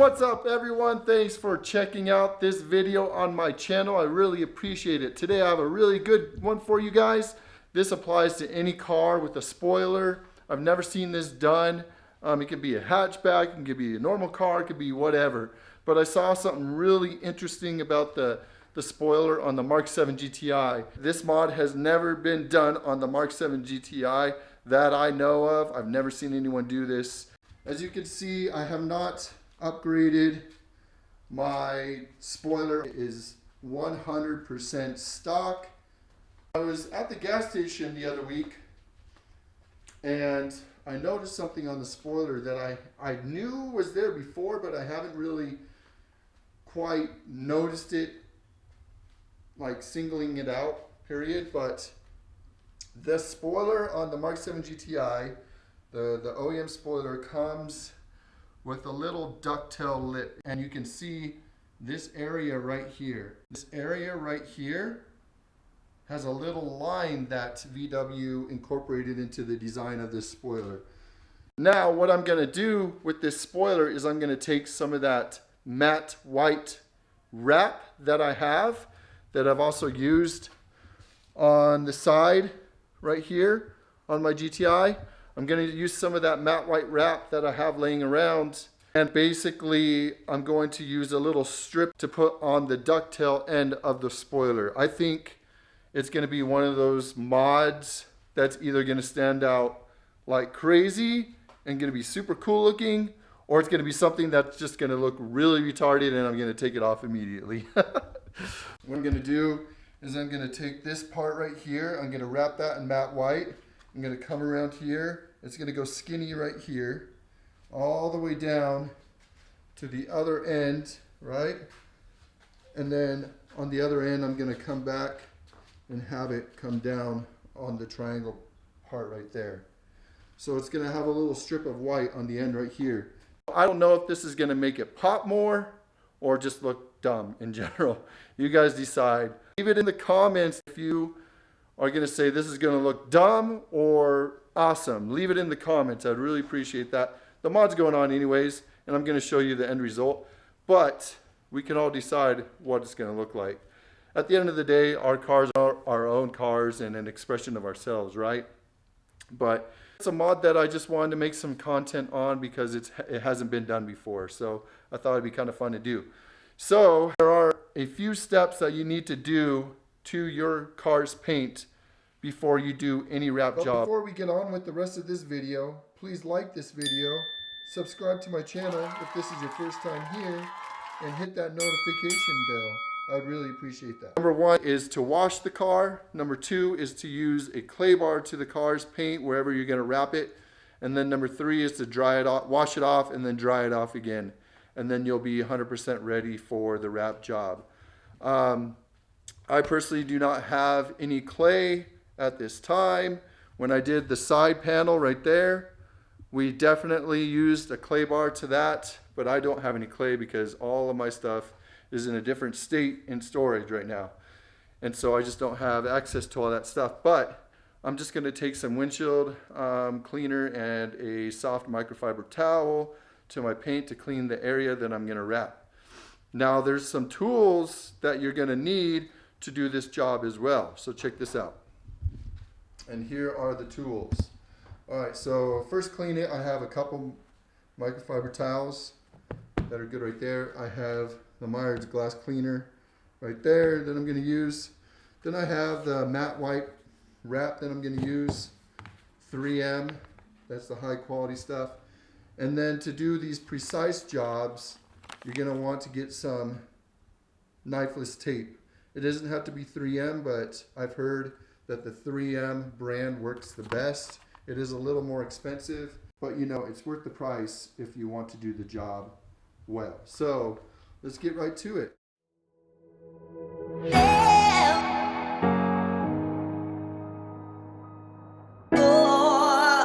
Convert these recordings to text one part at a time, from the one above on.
What's up everyone? Thanks for checking out this video on my channel. I really appreciate it. Today I have a really good one for you guys. This applies to any car with a spoiler. I've never seen this done. It could be a hatchback, it could be a normal car, it could be whatever. But I saw something really interesting about the spoiler on the MK7 GTI. This mod has never been done on the MK7 GTI that I know of. I've never seen anyone do this. As you can see, I have not upgraded. My spoiler is 100% stock. I was at the gas station the other week and I noticed something on the spoiler that I knew was there before, but I haven't really quite noticed it, like singling it out, period. But the spoiler on the MK7 GTI, the OEM spoiler, comes with a little ducktail lip, and you can see this area right here. This area right here has a little line that VW incorporated into the design of this spoiler. Now what I'm gonna do with this spoiler is I'm gonna take some of that matte white wrap that I have, that I've also used on the side right here on my GTI. I'm going to use some of that matte white wrap that I have laying around, and basically I'm going to use a little strip to put on the ducktail end of the spoiler. I think it's going to be one of those mods that's either going to stand out like crazy and going to be super cool looking, or it's going to be something that's just going to look really retarded and I'm going to take it off immediately. What I'm going to do is I'm going to take this part right here, I'm going to wrap that in matte white. I'm going to come around here, it's going to go skinny right here, all the way down to the other end, right? And then on the other end, I'm going to come back and have it come down on the triangle part right there. So it's going to have a little strip of white on the end right here. I don't know if this is going to make it pop more or just look dumb in general. You guys decide. Leave it in the comments if you are going to say this is going to look dumb or awesome. Leave it in the comments. I'd really appreciate that. The mod's going on anyways, and I'm going to show you the end result, but we can all decide what it's going to look like. At the end of the day, our cars are our own cars and an expression of ourselves, right? But it's a mod that I just wanted to make some content on because it hasn't been done before, so I thought it'd be kind of fun to do. So there are a few steps that you need to do to your car's paint before you do any wrap job. Before we get on with the rest of this video, please like this video, subscribe to my channel if this is your first time here, and hit that notification bell. I'd really appreciate that. Number one is to wash the car. Number two is to use a clay bar to the car's paint wherever you're going to wrap it. And then number three is to dry it off, wash it off, and then dry it off again. And then you'll be 100% ready for the wrap job. I personally do not have any clay at this time. When I did the side panel right there, we definitely used a clay bar to that, but I don't have any clay because all of my stuff is in a different state in storage right now. And so I just don't have access to all that stuff. But I'm just gonna take some windshield cleaner and a soft microfiber towel to my paint to clean the area that I'm gonna wrap. Now there's some tools that you're gonna need to do this job as well. So check this out. And here are the tools. All right, so first clean it, I have a couple microfiber towels that are good right there. I have the Myers glass cleaner right there that I'm gonna use. Then I have the matte white wrap that I'm gonna use, 3M, that's the high quality stuff. And then to do these precise jobs, you're gonna want to get some knifeless tape. It doesn't have to be 3M, but I've heard that the 3M brand works the best. It is a little more expensive, but you know, it's worth the price if you want to do the job well. So let's get right to it. Oh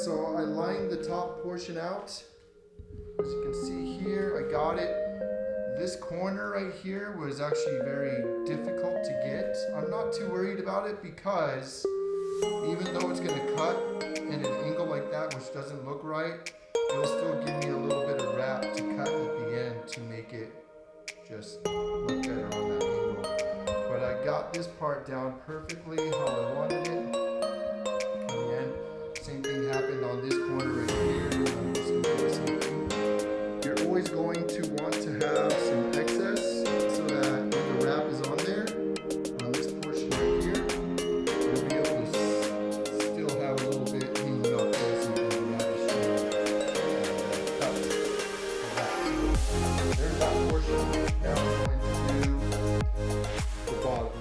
So I lined the top portion out. As you can see here, I got it. This corner right here was actually very difficult to get. I'm not too worried about it because even though it's going to cut in an angle like that, which doesn't look right, it'll still give me a little bit of wrap to cut at the end to make it just look better on that angle. But I got this part down perfectly how I wanted it. Again, same thing happened on this corner right here. I'm just going to do the same thing. You're always going to want to have some excess so that when the wrap is on there, on this portion right here, you'll be able to still have a little bit hanging off there so you can wrap it straight and cut that. There's that portion. Now I'm going to do the bottom.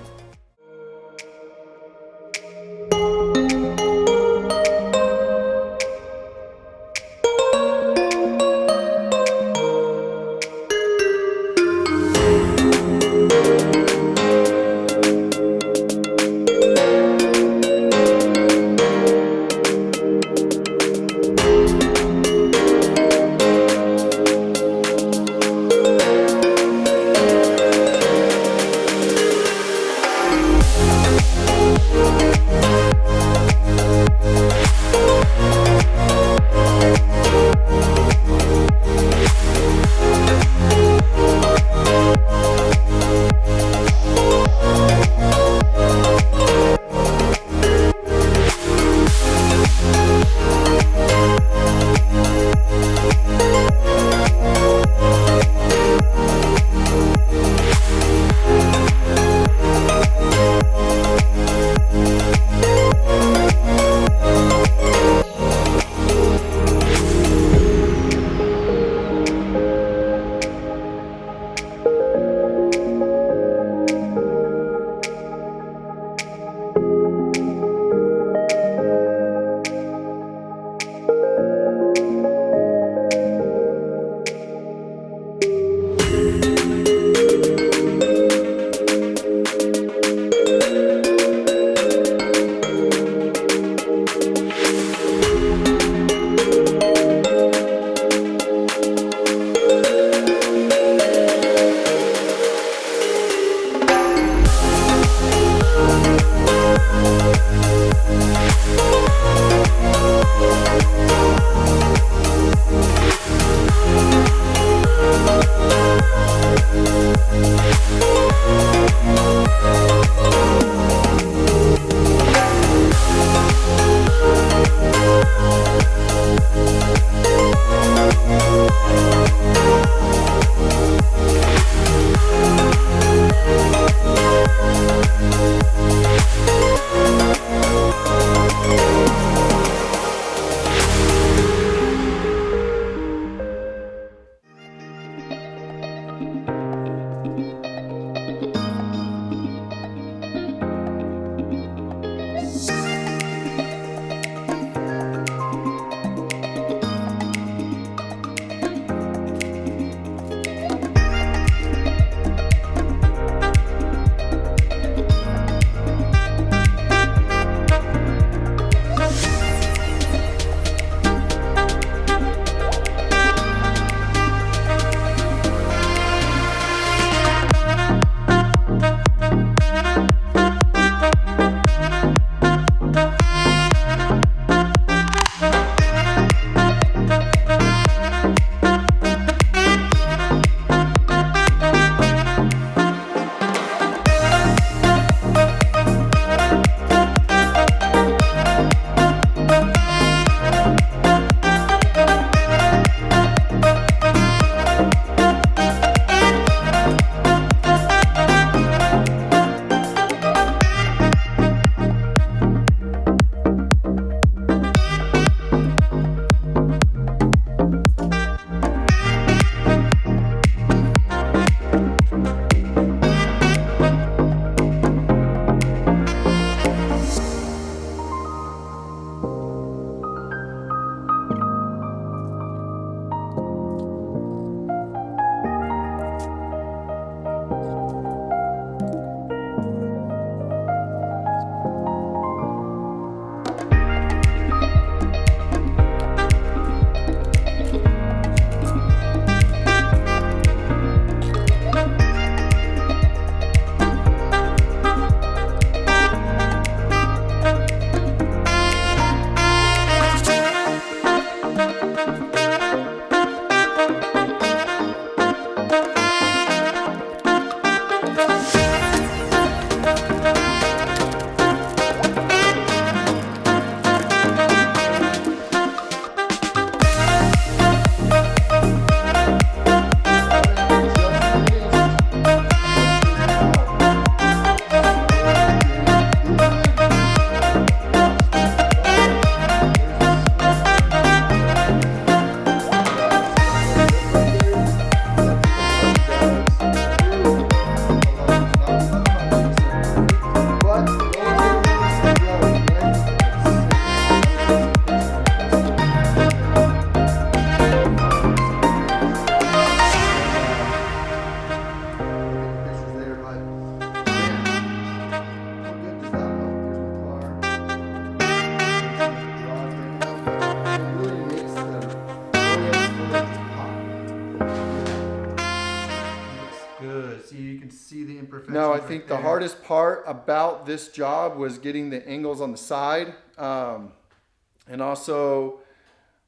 think the hardest part about this job was getting the angles on the side. And also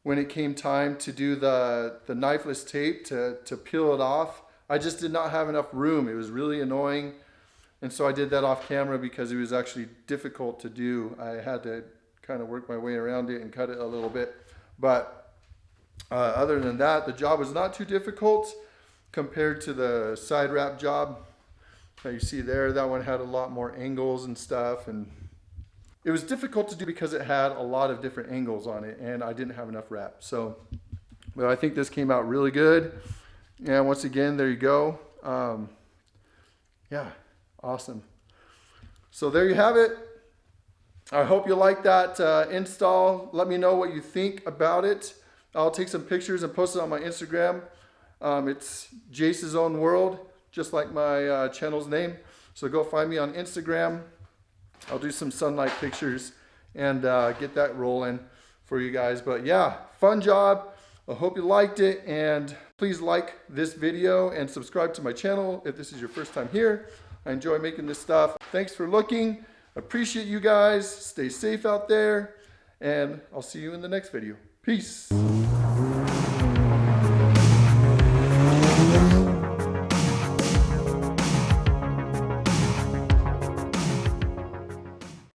when it came time to do the knifeless tape to peel it off, I just did not have enough room. It was really annoying. And so I did that off camera because it was actually difficult to do. I had to kind of work my way around it and cut it a little bit. But other than that, the job was not too difficult compared to the side wrap job that you see there. That one had a lot more angles and stuff, and it was difficult to do because it had a lot of different angles on it and I didn't have enough wrap. So, but I think this came out really good. And once again, there you go. Yeah, awesome. So there you have it. I hope you like that install. Let me know what you think about it. I'll take some pictures and post it on my Instagram. It's Jace's Own World, just like my channel's name. So go find me on Instagram. I'll do some sunlight pictures and get that rolling for you guys. But yeah, fun job. I hope you liked it, and please like this video and subscribe to my channel if this is your first time here. I enjoy making this stuff. Thanks for looking. Appreciate you guys. Stay safe out there, and I'll see you in the next video. Peace.